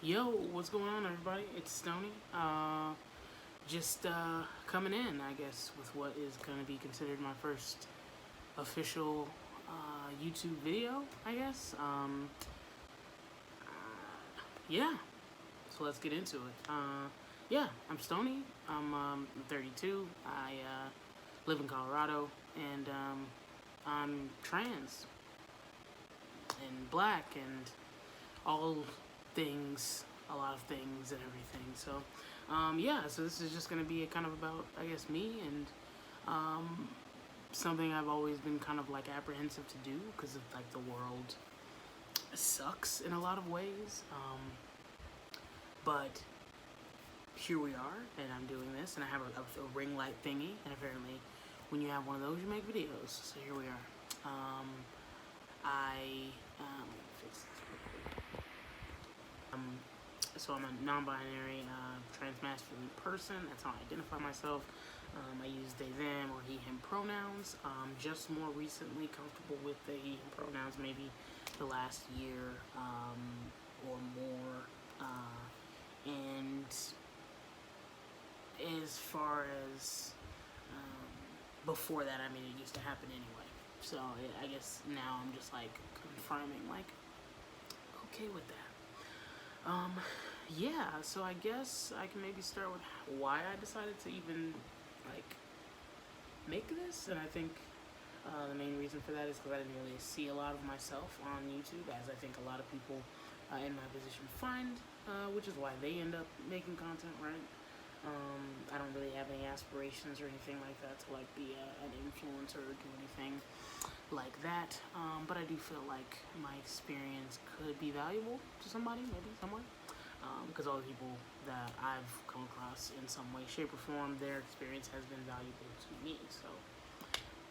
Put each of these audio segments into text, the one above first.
Yo, what's going on, everybody? It's Stony. Just coming in, I guess, with what is going to be considered my first official YouTube video, I guess. Yeah, so let's get into it. Yeah, I'm Stony. I'm 32. I live in Colorado, and I'm trans and black and all things, a lot of things and everything. So, yeah, so this is just going to be a kind of about, I guess, me and something I've always been kind of like apprehensive to do because of like the world sucks in a lot of ways. But here we are, and I'm doing this, and I have a ring light thingy, and apparently, when you have one of those, you make videos. So here we are. I fix this real quick. So I'm a non-binary, transmasculine person. That's how I identify myself. I use they, them, or he, him pronouns. Just more recently comfortable with the he, him pronouns, maybe the last year or more. And as far as before that, I mean, it used to happen anyway. So I guess now I'm just like confirming, like, okay with that. Yeah, so I guess I can maybe start with why I decided to even, like, make this. And I think the main reason for that is because I didn't really see a lot of myself on YouTube, as I think a lot of people in my position find, which is why they end up making content, right? I don't really have any aspirations or anything like that to, like, be an influencer or do anything like that, but I do feel like my experience could be valuable to somebody, maybe somewhere, because all the people that I've come across in some way, shape, or form, their experience has been valuable to me. So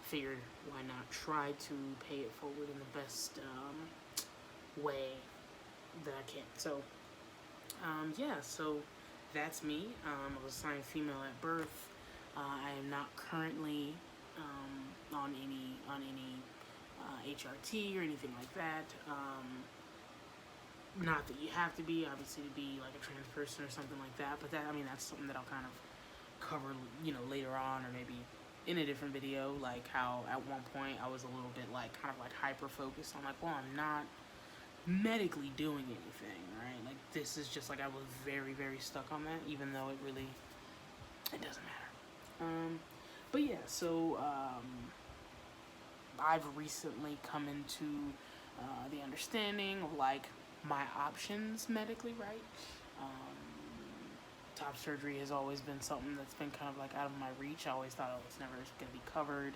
figured why not try to pay it forward in the best way that I can. So yeah, so that's me. I was assigned female at birth. I am not currently on any HRT or anything like that. Not that you have to be, obviously, to be like a trans person or something like that. But that, I mean, that's something that I'll kind of cover, later on, or maybe in a different video. Like how at one point I was a little bit like kind of like hyper focused on like, well, I'm not medically doing anything, right? Like this is just like I was very, very stuck on that, even though it doesn't matter. But yeah, so I've recently come into the understanding of like my options medically, right? Top surgery has always been something that's been kind of like out of my reach. I always thought it was never going to be covered,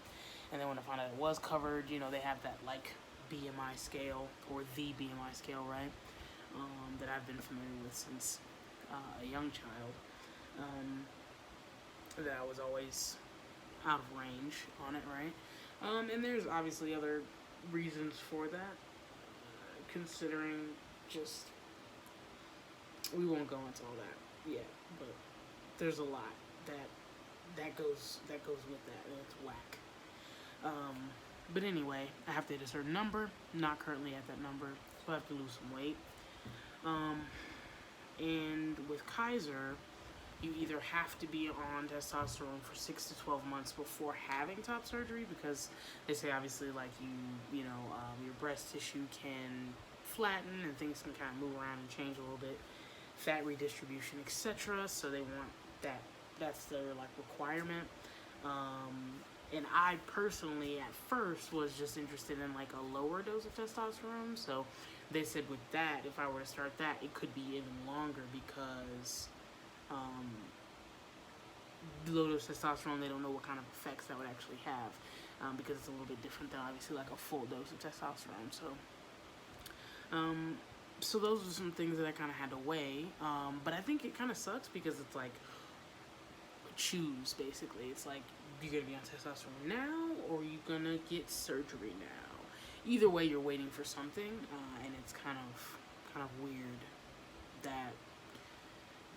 and then when I found out it was covered, they have that like BMI scale, or the BMI scale, right? That I've been familiar with since a young child. That I was always out of range on it, right? And there's obviously other reasons for that, considering just we won't go into all that yet, but there's a lot that goes with that, and it's whack. But anyway, I have to hit a certain number. Not currently at that number, so I have to lose some weight. And with Kaiser, you either have to be on testosterone for 6 to 12 months before having top surgery, because they say obviously like your breast tissue can flatten and things can kind of move around and change a little bit, fat redistribution, etc. So they want that. That's their like requirement. And I personally at first was just interested in like a lower dose of testosterone. So they said with that, if I were to start that, it could be even longer because low dose testosterone, they don't know what kind of effects that would actually have, because it's a little bit different than obviously like a full dose of testosterone. So those are some things that I kind of had to weigh. But I think it kind of sucks because it's like choose basically. It's like you're gonna be on testosterone now, or you're gonna get surgery now. Either way, you're waiting for something, and it's kind of weird that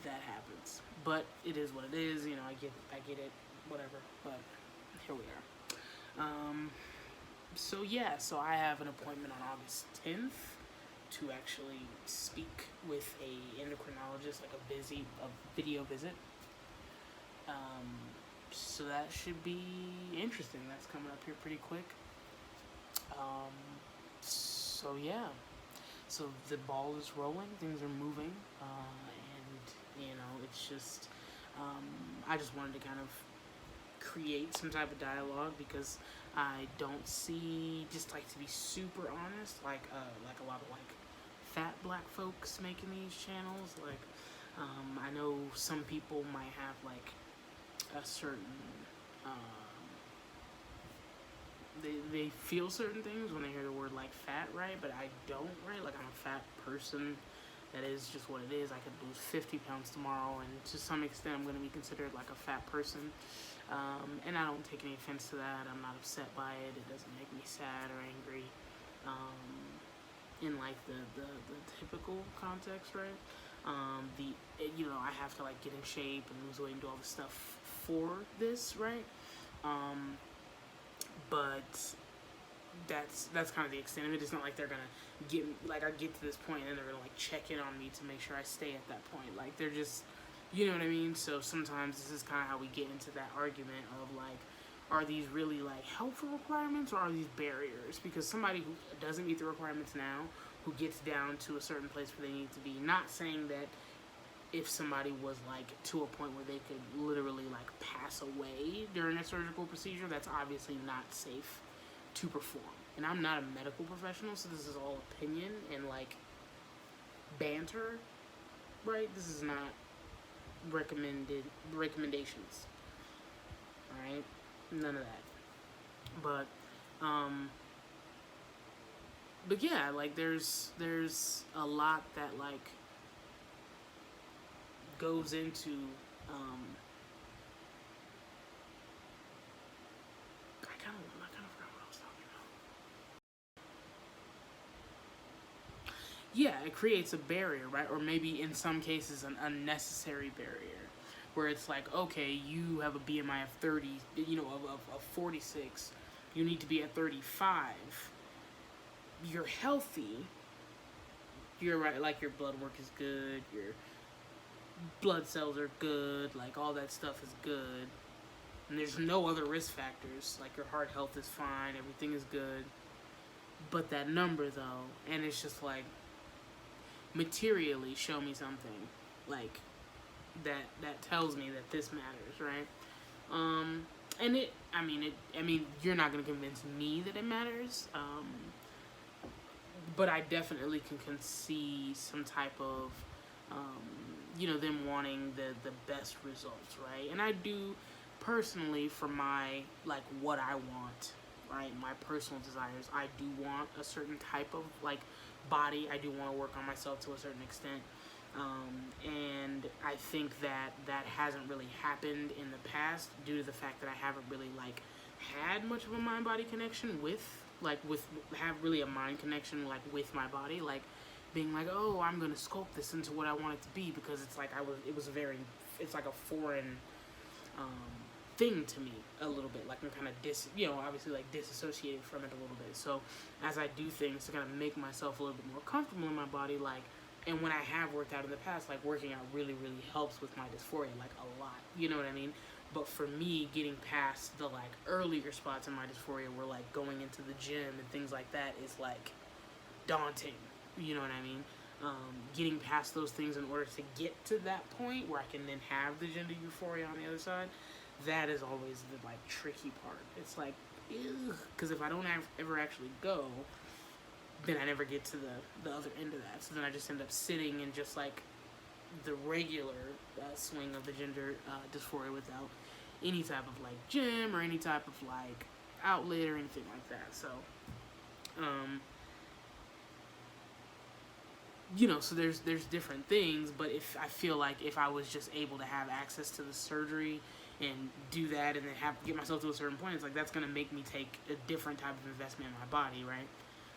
happens. But it is what it is. I get it, whatever. But here we are. So yeah, so I have an appointment on August 10th to actually speak with a endocrinologist, like a video visit. So that should be interesting. That's coming up here pretty quick. So yeah, so the ball is rolling, things are moving, and it's just I just wanted to kind of create some type of dialogue because I don't see, just like to be super honest, like a lot of like fat black folks making these channels. Like I know some people might have like a certain they feel certain things when they hear the word like fat, right? But I don't, right? Like I'm a fat person. That is just what it is. I could lose 50 pounds tomorrow, and to some extent I'm going to be considered like a fat person. And I don't take any offense to that. I'm not upset by it. It doesn't make me sad or angry in like the typical context, right? I have to like get in shape and lose weight and do all this stuff for this, right? But that's kind of the extent of it. It's not like they're gonna get, like, I get to this point and they're gonna like check in on me to make sure I stay at that point. Like they're just, you know what I mean? So sometimes this is kind of how we get into that argument of like, are these really like helpful requirements or are these barriers? Because somebody who doesn't meet the requirements now, who gets down to a certain place where they need to be, not saying that if somebody was like to a point where they could literally like pass away during a surgical procedure, that's obviously not safe to perform. And I'm not a medical professional, so this is all opinion and like banter, right? This is not recommendations. Alright? None of that. But yeah, like there's a lot that like goes into I kind of forgot what I was talking about. Yeah, it creates a barrier, right? Or maybe in some cases an unnecessary barrier, where it's like, okay, you have a BMI of 30, of 46, you need to be at 35. You're healthy. You're right, like your blood work is good, your blood cells are good, like all that stuff is good. And there's no other risk factors, like your heart health is fine, everything is good. But that number though, and it's just like, materially show me something like that tells me that this matters, right? And you're not gonna convince me that it matters. But I definitely can see some type of, them wanting the best results, right? And I do personally, for my, like, what I want, right, my personal desires, I do want a certain type of, like, body. I do want to work on myself to a certain extent. And I think that hasn't really happened in the past due to the fact that I haven't really, like, had much of a mind-body connection have really a mind connection, like, with my body, like, being like, oh, I'm gonna sculpt this into what I want it to be, because it's like it's like a foreign thing to me a little bit, like I'm kind of obviously like disassociated from it a little bit. So as I do things to kind of make myself a little bit more comfortable in my body, like, and when I have worked out in the past, like working out really helps with my dysphoria, like a lot, you know what I mean? But for me, getting past the like earlier spots in my dysphoria where like going into the gym and things like that is like daunting, you know what I mean? Getting past those things in order to get to that point where I can then have the gender euphoria on the other side, that is always the like tricky part. It's like, because if I don't ever actually go, then I never get to the other end of that. So then I just end up sitting in just like the regular swing of the gender dysphoria without any type of like gym or any type of like outlet or anything like that. So so there's different things, but if I feel like if I was just able to have access to the surgery and do that and then get myself to a certain point, it's like that's gonna make me take a different type of investment in my body, right?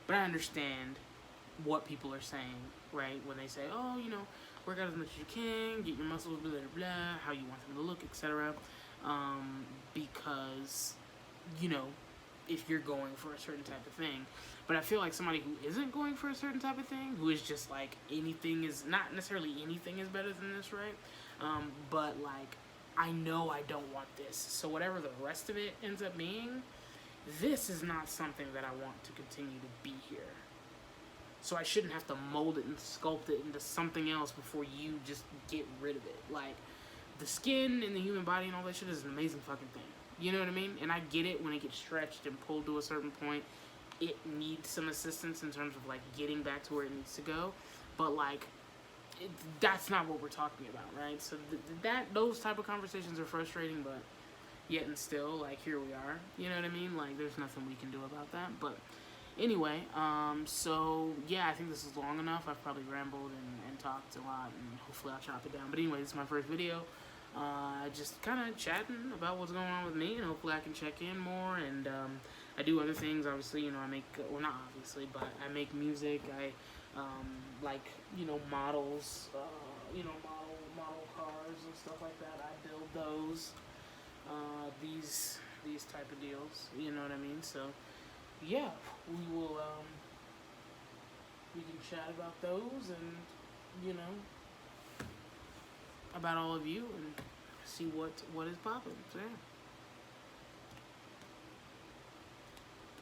But I understand what people are saying, right? When they say, oh, work out as much as you can, get your muscles, blah, blah, blah, how you want them to look, etc. Because, if you're going for a certain type of thing. But I feel like somebody who isn't going for a certain type of thing, who is just like anything is, not necessarily anything is better than this, right? But like, I know I don't want this. So whatever the rest of it ends up being, this is not something that I want to continue to be here. So I shouldn't have to mold it and sculpt it into something else before you just get rid of it. Like, the skin and the human body and all that shit is an amazing fucking thing. You know what I mean? And I get it when it gets stretched and pulled to a certain point. It needs some assistance in terms of, like, getting back to where it needs to go. But, like, that's not what we're talking about, right? So those type of conversations are frustrating, but yet and still, like, here we are. You know what I mean? Like, there's nothing we can do about that. But anyway, so yeah, I think this is long enough. I've probably rambled and talked a lot, and hopefully I'll chop it down. But anyway, this is my first video. Just kind of chatting about what's going on with me, and hopefully I can check in more. And I do other things, obviously. You know, I make, well, not obviously, but I make music. I like, you know, models. You know, model cars and stuff like that. I build those. These type of deals. You know what I mean? So yeah, we will. We can chat about those, and you know, about all of you, and see what is popping. So yeah.